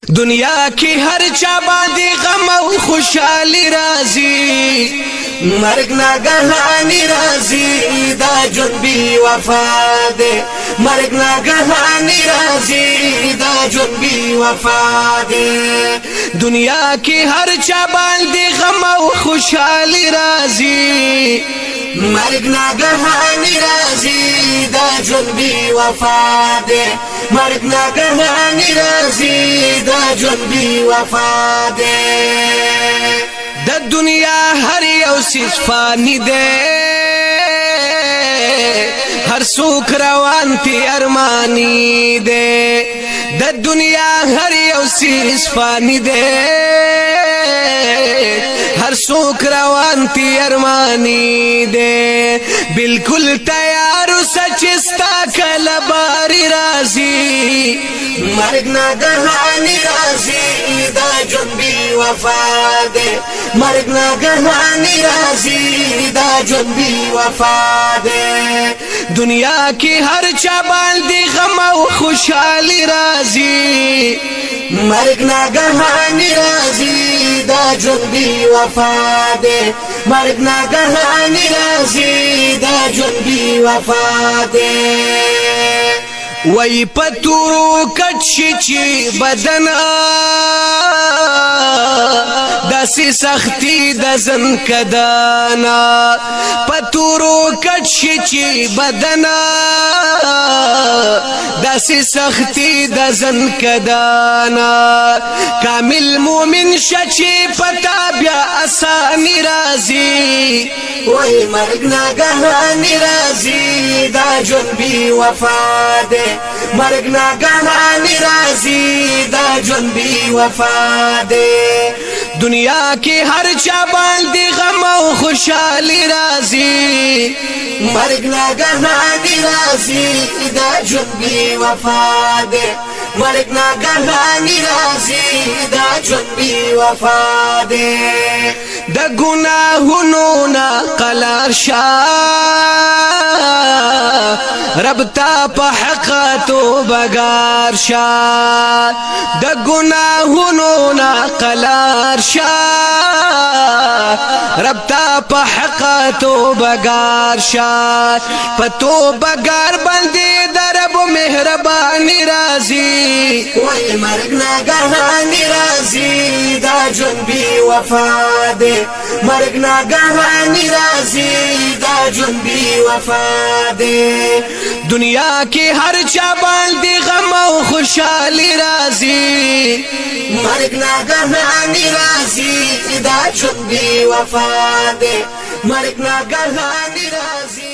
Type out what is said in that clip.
دنیا کی ہر چا باندې غم او خوشحالی راځي مرګ ناګهانی راځي دا جون بی وفا ده مرګ ناګهانی راځي دا جون بی وفا ده دنیا کی هر چا باندې غم او خوشحالی راځي مرګ ناګهانی راځي دا جون بی وفا ده مرګ ناګهانی راځي دا جون بی وفا ده د دنیا هر یو سیز فانی ده هر څوک روان تی ارمانی ده د دنیا هر یو سیز فانی ده هر څوک روان تی ارمانی ده بالکل تیار سچستا کله باری راځي مرګ ناګهانی راځي دا جون بی وفا ده مرګ ناګهانی راځي دا جون بی وفا ده دنیا کی هر چا باندې غم او خوشحالی راځي مرګ ناګهانی راځي دا جون بی وفا ده مرګ ناګهانی راځي دا جون بی وفا ده وای پتورو کټ شي بدن داسې سختی د زن کدانا پتورو کټ شي بدن داسې سختی د زن کدانا کامل مومن شچی پتا بیا اسانی راځي وای مرګ ناګهانی راځي دا جون بی وفا ده مرګ ناګهانی راځي دا جون بی وفا ده دنیا کی هر چا باندې غم او خوشحالی راځي مرګ ناګهانی راځي دا جون بی وفا ده مرګ ناګهانی راځي دا جون بی وفا ده د ګناهونو نا قلار رب تا په حق تو بگار شا د گناهونو نا قلار شا رب تا په حق تو بگار شا پتو بگار بندې د رب مهرباني راځي وای مرګ ناګهانی راځي دا جون بی وفا ده مرګ ناګهانی راځي دا جون بی وفا ده دنیا کی هر چا باندې غم او خوشحالی راځي مرګ ناګهانی راځي دا جون بی وفا ده مرګ ناګهانی راځي